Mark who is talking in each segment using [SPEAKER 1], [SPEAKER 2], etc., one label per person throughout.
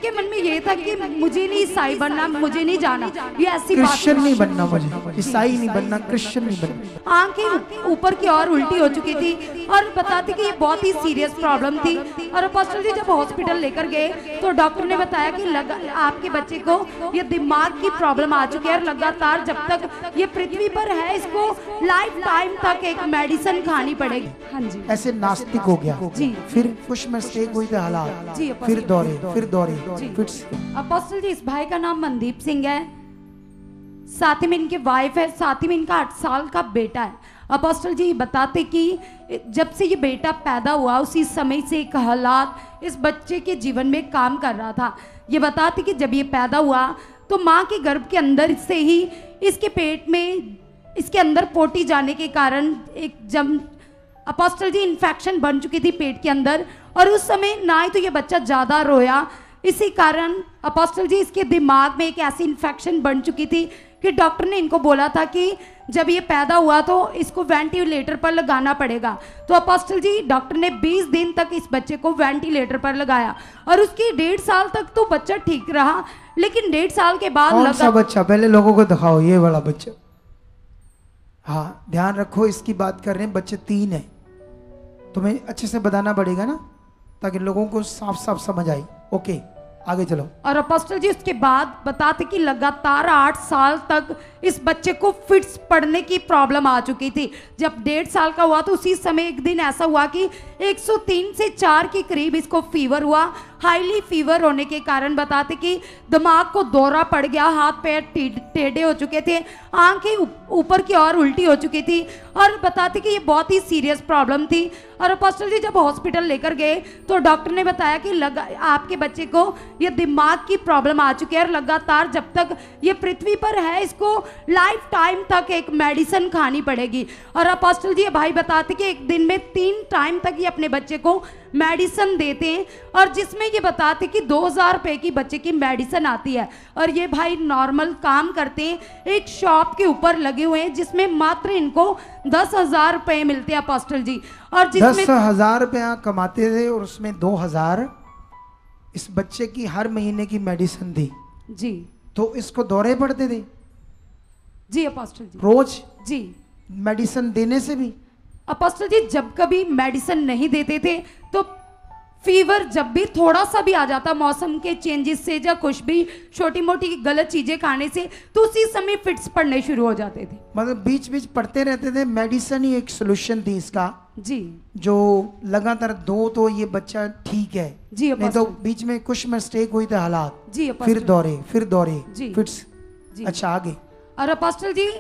[SPEAKER 1] इनके मन में ये था कि मुझे नहीं ईसाई बनना, मुझे नहीं जाना, ये ऐसी बात,
[SPEAKER 2] क्रिश्चियन नहीं बनना, मुझे ईसाई नहीं बनना, क्रिश्चियन नहीं बनना।
[SPEAKER 1] आंखें ऊपर की ओर उल्टी हो चुकी थी और बताती कि ये बहुत ही सीरियस प्रॉब्लम थी। और अपोस्टल जी जब हॉस्पिटल लेकर गए तो डॉक्टर ने बताया कि आपके बच्चे को ये दिमाग की प्रॉब्लम आ चुकी है और लगातार जब तक ये पृथ्वी पर है इसको लाइफ टाइम तक एक मेडिसिन खानी पड़ेगी। हाँ जी,
[SPEAKER 2] ऐसे नास्तिक हो गया
[SPEAKER 1] जी।
[SPEAKER 2] फिर कुछ मिस्टेक हुई थे हालात,
[SPEAKER 1] जी,
[SPEAKER 2] फिर दौरे, फिर दौरे, फिर
[SPEAKER 1] अपोस्टल जी इस भाई का नाम मनदीप सिंह है, साथ ही में इनकी वाइफ है, साथ ही में इनका 8 साल का बेटा है। अपोस्टल जी बताते कि जब से ये बेटा पैदा हुआ उसी समय से एक हालात इस बच्चे के जीवन में काम कर रहा था। ये बताते कि जब ये पैदा हुआ तो माँ के गर्भ के अंदर से ही इसके पेट में इसके अंदर पोटी जाने के कारण एक जम अपोस्टल जी इन्फेक्शन बन चुकी थी पेट के अंदर, और उस समय ना ही तो ये बच्चा ज़्यादा रोया, इसी कारण अपोस्टल जी इसके दिमाग में एक ऐसी इन्फेक्शन बन चुकी थी कि डॉक्टर ने इनको बोला था कि जब ये पैदा हुआ तो इसको वेंटिलेटर पर लगाना पड़ेगा। तो अपोस्टल जी डॉक्टर ने 20 दिन तक इस बच्चे को वेंटिलेटर पर लगाया और उसकी 1.5 साल तक तो बच्चा ठीक रहा, लेकिन 1.5 साल के बाद
[SPEAKER 2] कौन सा बच्चा, पहले लोगों को दिखाओ ये वाला बच्चा। हाँ ध्यान रखो, इसकी बात कर रहे हैं, बच्चे 3 हैं, तुम्हें अच्छे से बताना पड़ेगा ना ताकि लोगों को साफ साफ समझ आए। ओके आगे चलो।
[SPEAKER 1] और अपोस्टल जी उसके बाद बताते कि लगातार 8 साल तक इस बच्चे को फिट्स पड़ने की प्रॉब्लम आ चुकी थी। जब 1.5 साल का हुआ तो उसी समय एक दिन ऐसा हुआ कि 103 से 4 के करीब इसको फीवर हुआ। हाईली फीवर होने के कारण बताते कि दिमाग को दौरा पड़ गया, हाथ पैर टेढ़े हो चुके थे, आंखें ऊपर की ओर उल्टी हो चुकी थी और बताते कि ये बहुत ही सीरियस प्रॉब्लम थी। और अपोस्टल जी जब हॉस्पिटल लेकर गए तो डॉक्टर ने बताया कि आपके बच्चे को ये दिमाग की प्रॉब्लम आ चुकी है और लगातार जब तक ये पृथ्वी पर है इसको लाइफ टाइम तक एक मेडिसिन खानी पड़ेगी। और अपोस्टल जी ये भाई बताते कि एक दिन में 3 टाइम तक ये अपने बच्चे को मेडिसिन देते हैं और जिसमें ये बताते कि 2000 रुपए की बच्चे की मेडिसिन आती है। और ये भाई नॉर्मल काम करते हैं, एक शॉप के ऊपर लगे हुए हैं जिसमें मात्र इनको 10,000 रुपए मिलते हैं अपोस्टल जी। और जिसमें
[SPEAKER 2] 10,000 रुपया कमाते थे और उसमें 2,000 इस बच्चे की हर महीने की मेडिसिन दी
[SPEAKER 1] जी।
[SPEAKER 2] तो इसको दौरे पड़ते थे
[SPEAKER 1] जी अपोस्टल जी,
[SPEAKER 2] रोज
[SPEAKER 1] जी।
[SPEAKER 2] मेडिसिन देने से भी
[SPEAKER 1] अपोस्टल जी जब कभी मेडिसिन नहीं देते थे तो फीवर जब भी थोड़ा सा भी आ जाता मौसम के चेंजेस से या कुछ भी छोटी मोटी गलत चीजें खाने से तो उसी समय फिट्स पड़ने शुरू हो जाते थे।
[SPEAKER 2] मतलब बीच बीच पढ़ते रहते थे। मेडिसिन ही एक सोल्यूशन थी इसका
[SPEAKER 1] जी,
[SPEAKER 2] जो लगातार दो तो ये बच्चा ठीक है
[SPEAKER 1] जी।
[SPEAKER 2] नहीं तो बीच में कुछ मिस्टेक हुई थे हालात,
[SPEAKER 1] जी
[SPEAKER 2] फिर दौरे, फिर दौरे,
[SPEAKER 1] जी,
[SPEAKER 2] फिट्स। अच्छा आगे।
[SPEAKER 1] और अपोस्टल जी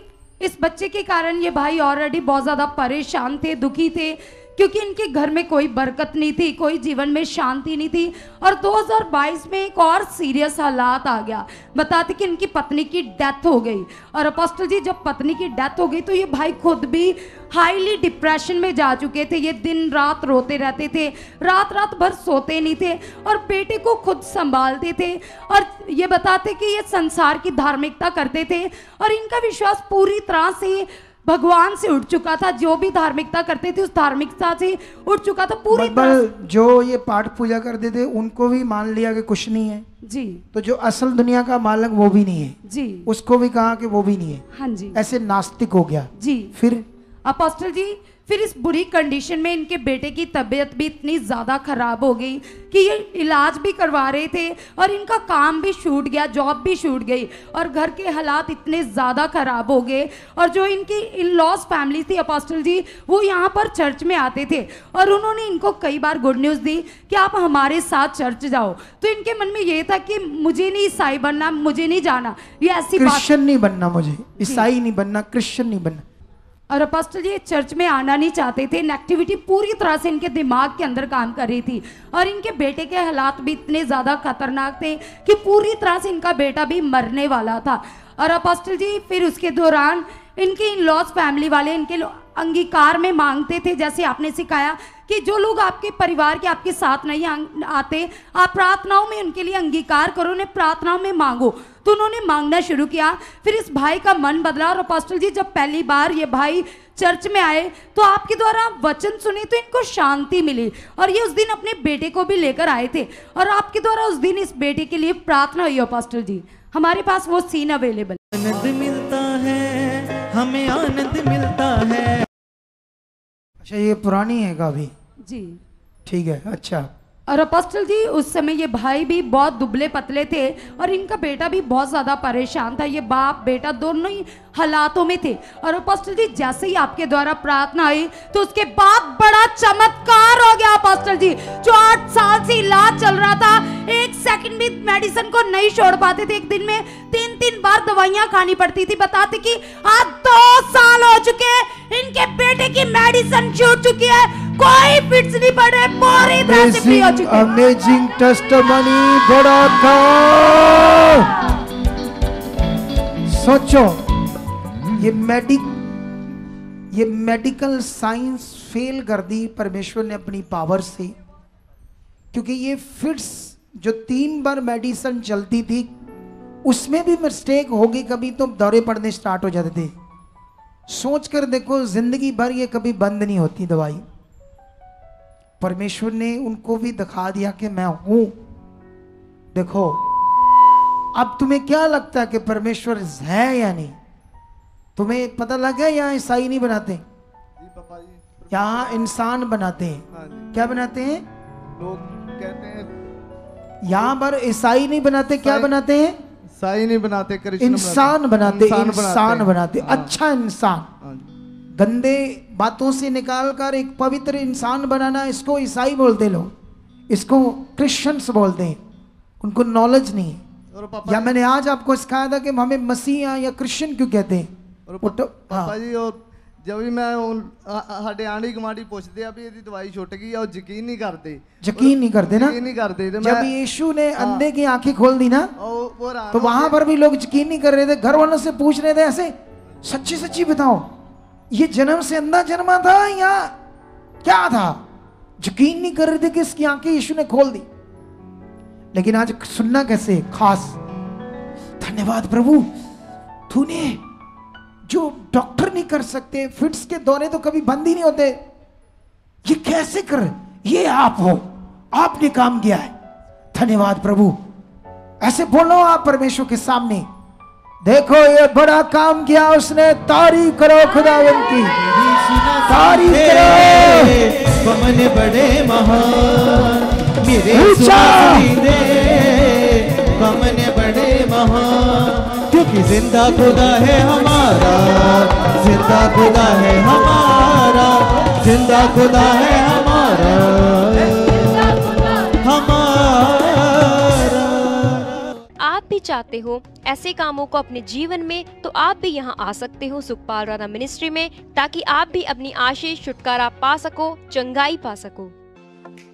[SPEAKER 1] इस बच्चे के कारण ये भाई ऑलरेडी बहुत ज्यादा परेशान थे, दुखी थे, क्योंकि इनके घर में कोई बरकत नहीं थी, कोई जीवन में शांति नहीं थी। और 2022 में एक और सीरियस हालात आ गया, बताते कि इनकी पत्नी की डेथ हो गई। और अपोस्टल जी जब पत्नी की डेथ हो गई तो ये भाई खुद भी हाईली डिप्रेशन में जा चुके थे। ये दिन रात रोते रहते थे, रात रात भर सोते नहीं थे और बेटे को खुद संभालते थे। और ये बताते कि ये संसार की धार्मिकता करते थे और इनका विश्वास पूरी तरह से भगवान से उठ चुका था। जो भी धार्मिकता करते थे उस धार्मिकता से उठ चुका था पूरी तरह।
[SPEAKER 2] जो ये पाठ पूजा करते थे उनको भी मान लिया कि कुछ नहीं है
[SPEAKER 1] जी।
[SPEAKER 2] तो जो असल दुनिया का मालिक वो भी नहीं है
[SPEAKER 1] जी,
[SPEAKER 2] उसको भी कहा कि वो भी नहीं है।
[SPEAKER 1] हाँ जी,
[SPEAKER 2] ऐसे नास्तिक हो गया
[SPEAKER 1] जी।
[SPEAKER 2] फिर
[SPEAKER 1] अपोस्टल जी फिर इस बुरी कंडीशन में इनके बेटे की तबीयत भी इतनी ज़्यादा ख़राब हो गई कि ये इलाज भी करवा रहे थे और इनका काम भी छूट गया, जॉब भी छूट गई और घर के हालात इतने ज़्यादा ख़राब हो गए। और जो इनकी इन लॉज फैमिली थी अपोस्टल जी वो यहाँ पर चर्च में आते थे और उन्होंने इनको कई बार गुड न्यूज़ दी कि आप हमारे साथ चर्च जाओ। तो इनके मन में ये था कि मुझे नहीं ईसाई बनना, मुझे नहीं जाना, ये ऐसी
[SPEAKER 2] क्रिश्चियन नहीं बनना, मुझे ईसाई नहीं बनना, क्रिश्चियन नहीं बनना।
[SPEAKER 1] और अपोस्टल जी चर्च में आना नहीं चाहते थे। नेगेटिविटी पूरी तरह से इनके दिमाग के अंदर काम कर रही थी और इनके बेटे के हालात भी इतने ज़्यादा खतरनाक थे कि पूरी तरह से इनका बेटा भी मरने वाला था। और अपोस्टल जी फिर उसके दौरान इनके इन लॉज फैमिली वाले इनके अंगीकार में मांगते थे, जैसे आपने सिखाया कि जो लोग आपके परिवार के आपके साथ नहीं आते, आप प्रार्थनाओं में उनके लिए अंगीकार करो, उन्हें प्रार्थनाओं में मांगो। तो उन्होंने मांगना शुरू किया। फिर इस भाई का मन बदला और अपोस्टल जी जब पहली बार ये भाई चर्च में आए तो आपके द्वारा वचन सुने तो इनको शांति मिली, और ये उस दिन अपने बेटे को भी लेकर आए थे और आपके द्वारा उस दिन इस बेटे के लिए प्रार्थना हुई। अपोस्टल जी, हमारे पास वो सीन अवेलेबल।
[SPEAKER 3] आनंद मिलता है, हमें आनंद मिलता है।
[SPEAKER 2] अच्छा, ये पुरानी है काफी?
[SPEAKER 1] जी
[SPEAKER 2] ठीक है। अच्छा,
[SPEAKER 1] और अपोस्टल जी उस समय ये भाई भी बहुत दुबले पतले थे और इनका बेटा भी बहुत ज़्यादा परेशान था। ये बाप बेटा दोनों ही हालातों में थे। और अपोस्टल जी जैसे ही आपके द्वारा प्रार्थना हुई तो उसके बाद बड़ा चमत्कार हो गया। अपोस्टल जी, जो 8 साल से इलाज चल रहा था, 1 सेकंड भी मेडिसिन को नहीं छोड़ पाते थे, एक दिन में 3-3 बार दवाइयां खानी पड़ती थी। बताते कि आज 2 साल हो चुके हैं, इनके बेटे की मेडिसिन छूट चुकी है, कोई फिट्स नहीं पड़ रहे, पूरी तरह से फ्री हो चुके हैं।
[SPEAKER 2] अमेजिंग टेस्टिमनी, बड़ा था। सोचो, ये मेडिकल साइंस फेल कर दी परमेश्वर ने अपनी पावर से, क्योंकि ये फिट्स जो 3 बार मेडिसिन चलती थी उसमें भी मिस्टेक हो गई कभी तो दौरे पड़ने स्टार्ट हो जाते थे। सोच कर देखो, जिंदगी भर ये कभी बंद नहीं होती दवाई। परमेश्वर ने उनको भी दिखा दिया कि मैं हूं। देखो, अब तुम्हें क्या लगता है कि परमेश्वर है या नहीं? तुम्हें पता लगा यहाँ ईसाई नहीं बनाते, यहाँ इंसान बनाते हैं। क्या बनाते हैं?
[SPEAKER 3] लोग कहते हैं
[SPEAKER 2] यहाँ पर ईसाई नहीं बनाते, क्या बनाते हैं?
[SPEAKER 3] ईसाई नहीं बनाते, कृष्ण
[SPEAKER 2] इंसान बनाते, इंसान बनाते।
[SPEAKER 3] हाँ।
[SPEAKER 2] अच्छा इंसान, गंदे बातों से निकाल कर एक पवित्र इंसान बनाना, इसको ईसाई बोलते लोग, इसको क्रिश्चियंस बोलते हैं। उनको नॉलेज नहीं है। या मैंने आज आपको सिखाया था कि हमें मसीहा या क्रिश्चियन क्यों कहते हैं।
[SPEAKER 3] पापा जी, और जब भी मैं ਸਾਡੇ ਆਂਢੀ ਗੁਆਂਢੀ ਪੁੱਛਦੇ ਆ ਵੀ ਇਹਦੀ ਦਵਾਈ ਛੁੱਟ ਗਈ ਆ, ਉਹ ਯਕੀਨ ਨਹੀਂ ਕਰਦੇ।
[SPEAKER 2] यकीन नहीं करते ना?
[SPEAKER 3] यकीन नहीं करते।
[SPEAKER 2] जब यीशु ने अंधे की आंखें खोल दी ना,
[SPEAKER 3] वो
[SPEAKER 2] तो वहां पर भी लोग यकीन नहीं कर रहे थे। घर वालों से पूछ रहे थे ऐसे, सच्ची सच्ची बताओ, ये जन्म से अंधा जन्मा था या क्या था? यकीन नहीं कर रहे थे कि इसकी आंखें यीशु ने खोल दी। लेकिन आज सुनना कैसे खास, धन्यवाद प्रभु, तूने जो डॉक्टर नहीं कर सकते, फिट्स के दौरे तो कभी बंद ही नहीं होते, ये कैसे कर, ये आप हो, आपने काम किया है। धन्यवाद प्रभु। ऐसे बोलो आप परमेश्वर के सामने, देखो ये बड़ा काम किया उसने, तारीफ करो खुदावंद की, तारीफ करो।
[SPEAKER 3] पवन बड़े महान मेरे
[SPEAKER 2] ऊंचा,
[SPEAKER 3] पवन बड़े महान, क्योंकि जिंदा खुदा है हमारा, जिंदा खुदा है हमारा, जिंदा खुदा है हमारा, हमारा।
[SPEAKER 4] आप भी चाहते हो ऐसे कामों को अपने जीवन में, तो आप भी यहाँ आ सकते हो सुखपाल राणा मिनिस्ट्री में, ताकि आप भी अपनी आशीष छुटकारा पा सको, चंगाई पा सको।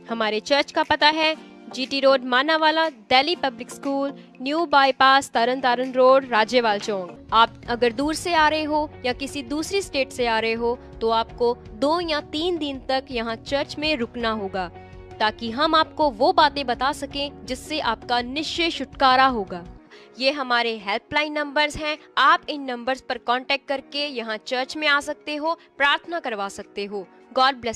[SPEAKER 4] हमारे चर्च का पता है GT road Manawala, Delhi public school, new bypass, Tarn Taran road, Rajewal Chowk. आप अगर दूर से आ रहे हो या किसी दूसरी स्टेट से आ रहे हो तो आपको 2 या 3 दिन तक यहाँ चर्च में रुकना होगा, ताकि हम आपको वो बातें बता सकें जिससे आपका निश्चय छुटकारा होगा। ये हमारे हेल्पलाइन नंबर्स हैं। आप इन नंबर्स पर कांटेक्ट करके यहाँ चर्च में आ सकते हो, प्रार्थना करवा सकते हो। God bless.